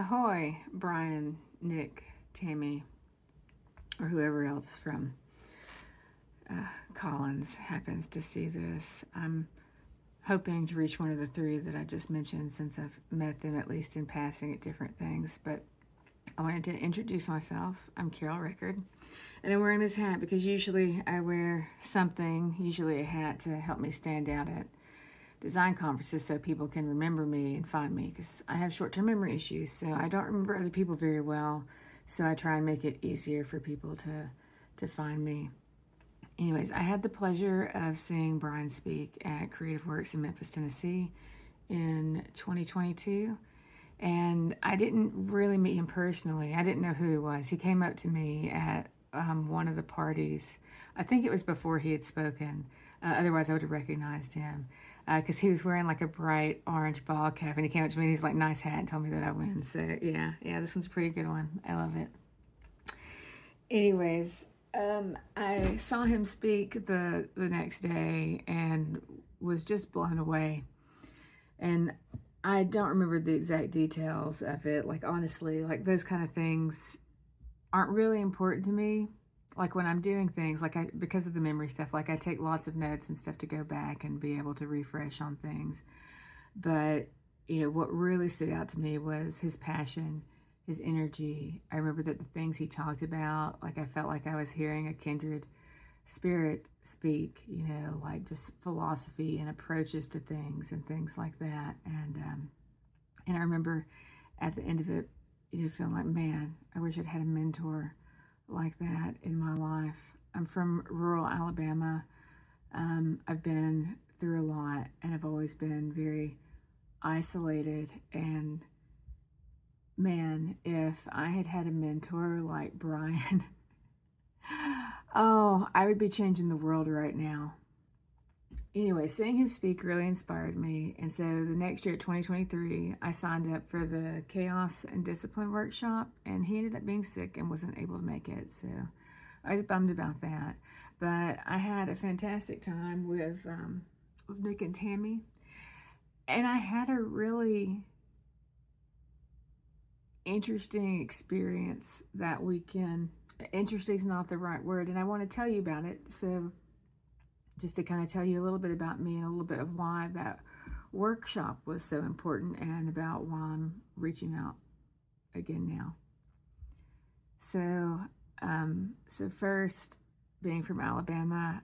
Ahoy, Brian, Nick, Tammy, or whoever else from Collins happens to see this. I'm hoping to reach one of the three that I just mentioned since I've met them at least in passing at different things. But I wanted to introduce myself. I'm Carol Rickard, and I'm wearing this hat because usually I wear something, usually a hat, to help me stand out at design conferences so people can remember me and find me, because I have short-term memory issues, so I don't remember other people very well, so I try and make it easier for people to find me. Anyways, I had the pleasure of seeing Brian speak at Creative Works in Memphis, Tennessee in 2022, and I didn't really meet him personally. I didn't know who he was. He came up to me at one of the parties. I think it was before he had spoken. Otherwise, I would have recognized him because he was wearing like a bright orange ball cap, and he came up to me and he's like, "Nice hat," and told me that I win. So yeah, this one's a pretty good one. I love it. Anyways, I saw him speak the next day and was just blown away. And I don't remember the exact details of it. Like, honestly, like those kind of things aren't really important to me. Like when I'm doing things, like because of the memory stuff, like I take lots of notes and stuff to go back and be able to refresh on things. But, what really stood out to me was his passion, his energy. I remember that the things he talked about, like I felt like I was hearing a kindred spirit speak, like just philosophy and approaches to things and things like that. And I remember at the end of it, feeling like, man, I wish I'd had a mentor like that in my life. I'm from rural Alabama. I've been through a lot, and I've always been very isolated. And man, if I had had a mentor like Brian, oh, I would be changing the world right now. Anyway, seeing him speak really inspired me. And so the next year, 2023, I signed up for the Chaos and Discipline workshop, and he ended up being sick and wasn't able to make it. So I was bummed about that. But I had a fantastic time with Nick and Tammy. And I had a really interesting experience that weekend. Interesting is not the right word, and I want to tell you about it. So just to kind of tell you a little bit about me and a little bit of why that workshop was so important and about why I'm reaching out again now. So first, being from Alabama,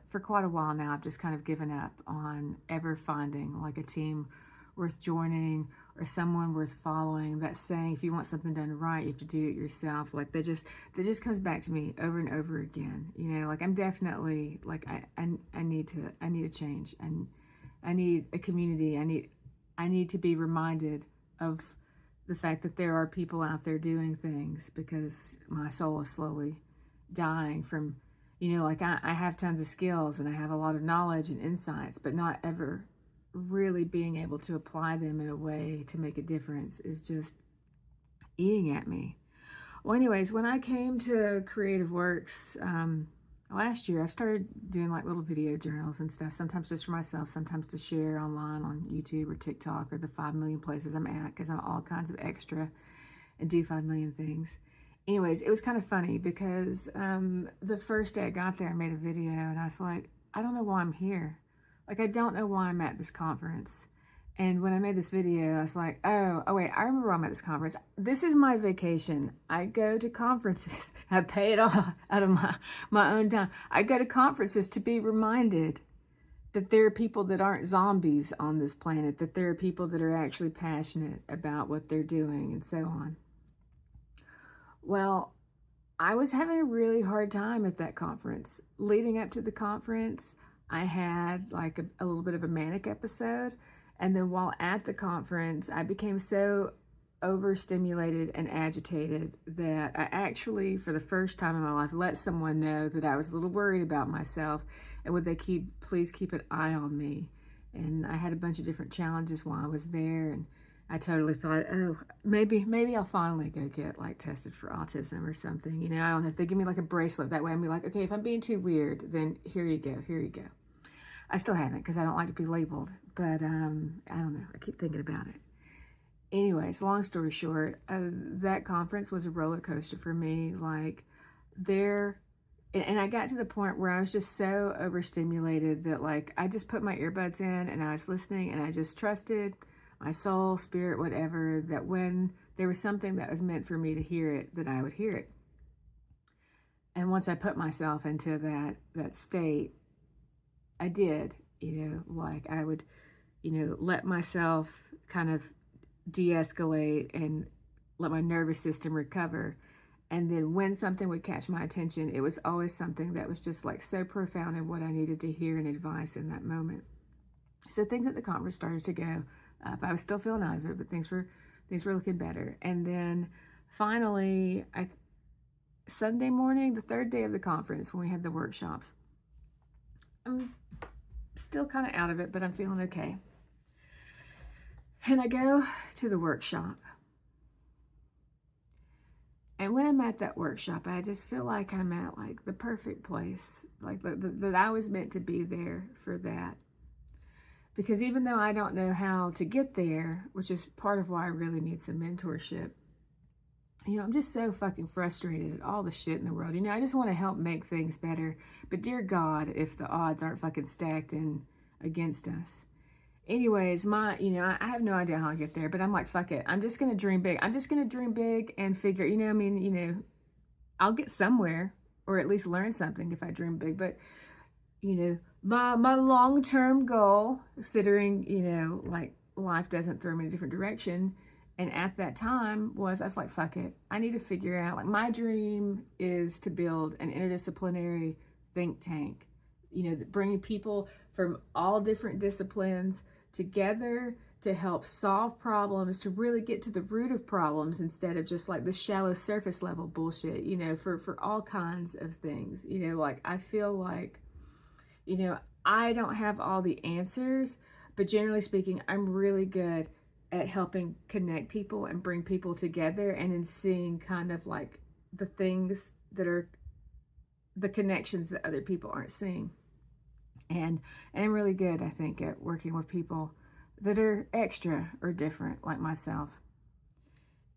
for quite a while now, I've just kind of given up on ever finding like a team worth joining or someone worth following. That saying, if you want something done right, you have to do it yourself. Like that just comes back to me over and over again. Like I'm definitely like I need to change, and I need a community. I need to be reminded of the fact that there are people out there doing things, because my soul is slowly dying from, I have tons of skills and I have a lot of knowledge and insights, but not ever really being able to apply them in a way to make a difference is just eating at me. Well, anyways, when I came to Creative Works last year, I've started doing like little video journals and stuff, sometimes just for myself, sometimes to share online on YouTube or TikTok or the 5 million places I'm at, because I'm all kinds of extra and do 5 million things. Anyways, it was kind of funny because the first day I got there, I made a video and I was like, I don't know why I'm here. Like, I don't know why I'm at this conference. And when I made this video, I was like, oh wait, I remember why I'm at this conference. This is my vacation. I go to conferences. I pay it all out of my own time. I go to conferences to be reminded that there are people that aren't zombies on this planet, that there are people that are actually passionate about what they're doing, and so on. Well, I was having a really hard time at that conference. Leading up to the conference, I had like a little bit of a manic episode. And then while at the conference, I became so overstimulated and agitated that I actually, for the first time in my life, let someone know that I was a little worried about myself and would they please keep an eye on me. And I had a bunch of different challenges while I was there, and I totally thought, oh, maybe I'll finally go get like tested for autism or something. I don't know, if they give me like a bracelet, that way I'm be like, okay, if I'm being too weird, then here you go. I still haven't, because I don't like to be labeled, but I don't know, I keep thinking about it. anyways, long story short, that conference was a roller coaster for me. Like, there, and I got to the point where I was just so overstimulated that, like, I just put my earbuds in and I was listening, and I just trusted my soul, spirit, whatever, that when there was something that was meant for me to hear it, that I would hear it. And once I put myself into that state, I did, like I would, let myself kind of de-escalate and let my nervous system recover. And then when something would catch my attention, it was always something that was just like so profound in what I needed to hear and advice in that moment. So things at the conference started to go up. I was still feeling out of it, but things were looking better. And then finally, Sunday morning, the third day of the conference, when we had the workshops, I'm still kind of out of it, but I'm feeling okay. And I go to the workshop. And when I'm at that workshop, I just feel like I'm at like the perfect place, like that I was meant to be there for that. Because even though I don't know how to get there, which is part of why I really need some mentorship, I'm just so fucking frustrated at all the shit in the world. I just want to help make things better. But dear God, if the odds aren't fucking stacked in against us. Anyways, I have no idea how I'll get there, but I'm like, fuck it. I'm just going to dream big. I'm just going to dream big and figure, I'll get somewhere, or at least learn something if I dream big. But, my long-term goal, considering, like life doesn't throw me in a different direction, and at that time I was like, fuck it. I need to figure out, like, my dream is to build an interdisciplinary think tank, bringing people from all different disciplines together to help solve problems, to really get to the root of problems instead of just like the shallow surface level bullshit, for all kinds of things. Like, I feel like, I don't have all the answers, but generally speaking, I'm really good at helping connect people and bring people together, and in seeing kind of like the things that are the connections that other people aren't seeing. And I'm really good, I think, at working with people that are extra or different like myself.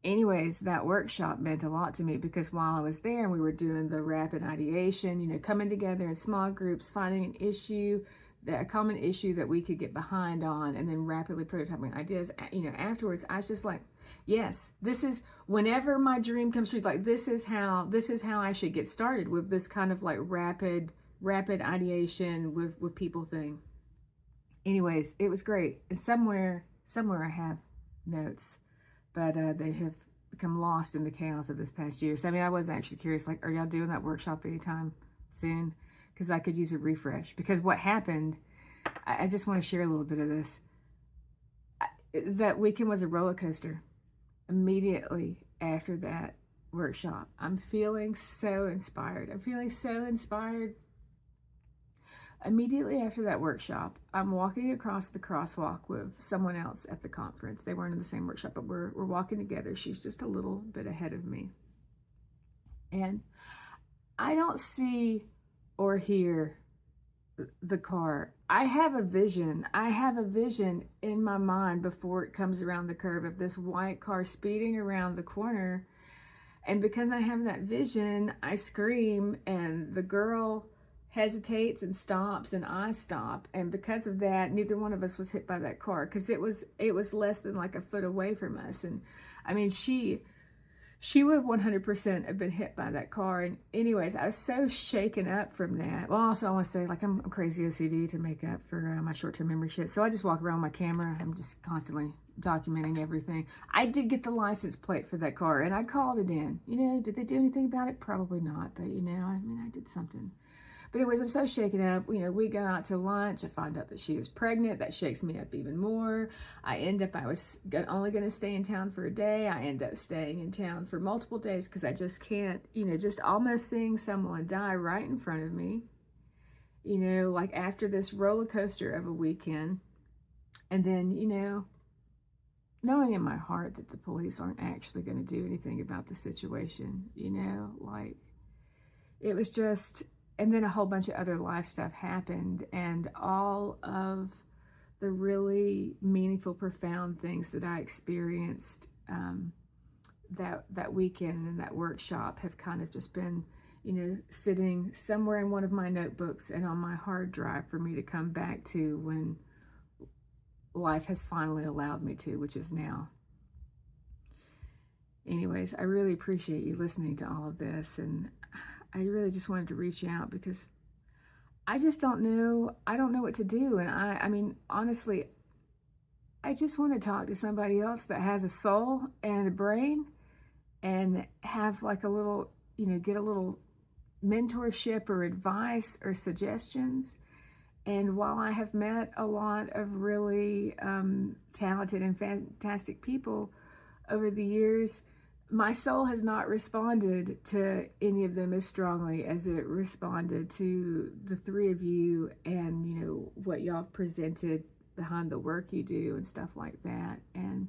Anyways, that workshop meant a lot to me, because while I was there and we were doing the rapid ideation, coming together in small groups, finding an issue, a common issue that we could get behind on, and then rapidly prototyping ideas, afterwards, I was just like, yes, this is, whenever my dream comes true, like, this is how I should get started with this kind of like rapid ideation with people thing. Anyways, it was great. And somewhere I have notes, but they have become lost in the chaos of this past year. So I was actually curious, like, are y'all doing that workshop anytime soon? Because I could use a refresh. Because what happened, I just want to share a little bit of this. That weekend was a roller coaster. Immediately after that workshop, I'm feeling so inspired. Immediately after that workshop, I'm walking across the crosswalk with someone else at the conference. They weren't in the same workshop, but we're walking together. She's just a little bit ahead of me. And I don't see or hear the car. I have a vision in my mind before it comes around the curve of this white car speeding around the corner. And because I have that vision, I scream, and the girl hesitates and stops, and I stop. And because of that, neither one of us was hit by that car, because it was less than like a foot away from us. And she would 100% have been hit by that car. And anyways, I was so shaken up from that. Well, also I want to say, like, I'm crazy OCD to make up for my short-term memory shit. So I just walk around with my camera. I'm just constantly documenting everything. I did get the license plate for that car, and I called it in. Did they do anything about it? Probably not, but I did something. But anyways, I'm so shaken up. We go out to lunch. I find out that she was pregnant. That shakes me up even more. I was only going to stay in town for a day. I end up staying in town for multiple days, because I just can't, just almost seeing someone die right in front of me, like after this roller coaster of a weekend. And then, knowing in my heart that the police aren't actually going to do anything about the situation, like, it was just. And then a whole bunch of other life stuff happened, and all of the really meaningful, profound things that I experienced that weekend and that workshop have kind of just been, sitting somewhere in one of my notebooks and on my hard drive for me to come back to when life has finally allowed me to, which is now. Anyways, I really appreciate you listening to all of this, and I really just wanted to reach out because I just don't know. I don't know what to do, and I mean, honestly, I just want to talk to somebody else that has a soul and a brain and have like a little, get a little mentorship or advice or suggestions. And while I have met a lot of really talented and fantastic people over the years, my soul has not responded to any of them as strongly as it responded to the three of you and, what y'all have presented behind the work you do and stuff like that. And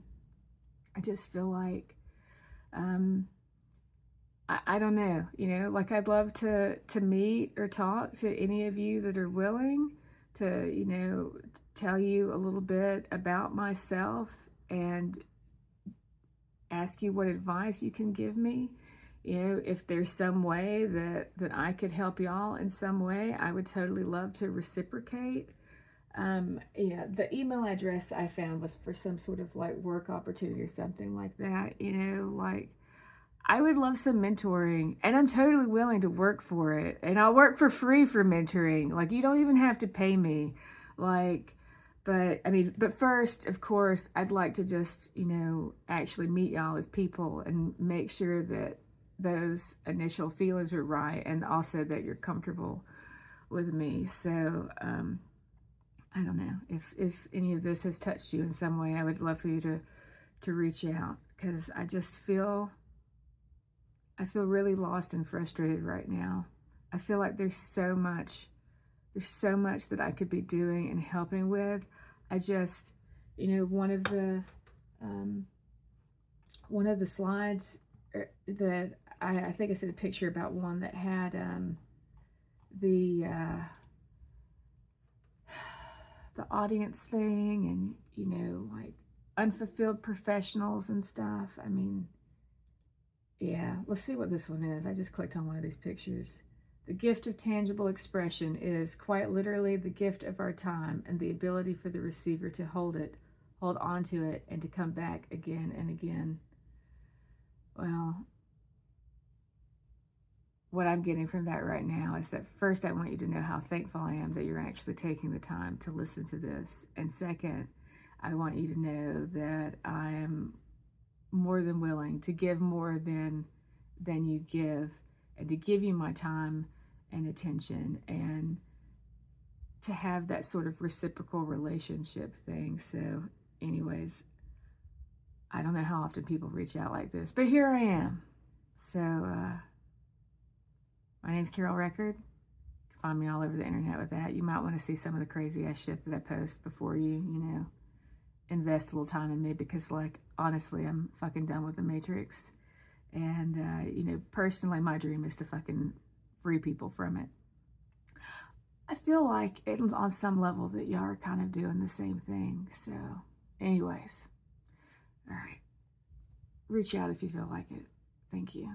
I just feel like, I don't know, like I'd love to meet or talk to any of you that are willing to, tell you a little bit about myself and ask you what advice you can give me. If there's some way that I could help y'all in some way, I would totally love to reciprocate. The email address I found was for some sort of like work opportunity or something like that, like I would love some mentoring, and I'm totally willing to work for it, and I'll work for free for mentoring. Like, you don't even have to pay me, but first, of course, I'd like to just, actually meet y'all as people and make sure that those initial feelings are right, and also that you're comfortable with me. So, I don't know if any of this has touched you in some way. I would love for you to reach out, because I feel really lost and frustrated right now. I feel like there's so much that I could be doing and helping with. I just, one of the slides that I think I sent a picture about one that had the audience thing and, like unfulfilled professionals and stuff. I mean, yeah, let's see what this one is. I just clicked on one of these pictures. The gift of tangible expression is quite literally the gift of our time and the ability for the receiver to hold on to it, and to come back again and again. Well, what I'm getting from that right now is that first, I want you to know how thankful I am that you're actually taking the time to listen to this. And second, I want you to know that I am more than willing to give more than you give, and to give you my time and attention, and to have that sort of reciprocal relationship thing. So anyways, I don't know how often people reach out like this, but here I am. So my name's Carol Record. You can find me all over the internet with that. You might want to see some of the crazy ass shit that I post before you invest a little time in me, because like honestly, I'm fucking done with the Matrix. And personally, my dream is to fucking free people from it. I feel like it's on some level that y'all are kind of doing the same thing. So anyways, all right, reach out if you feel like it. Thank you.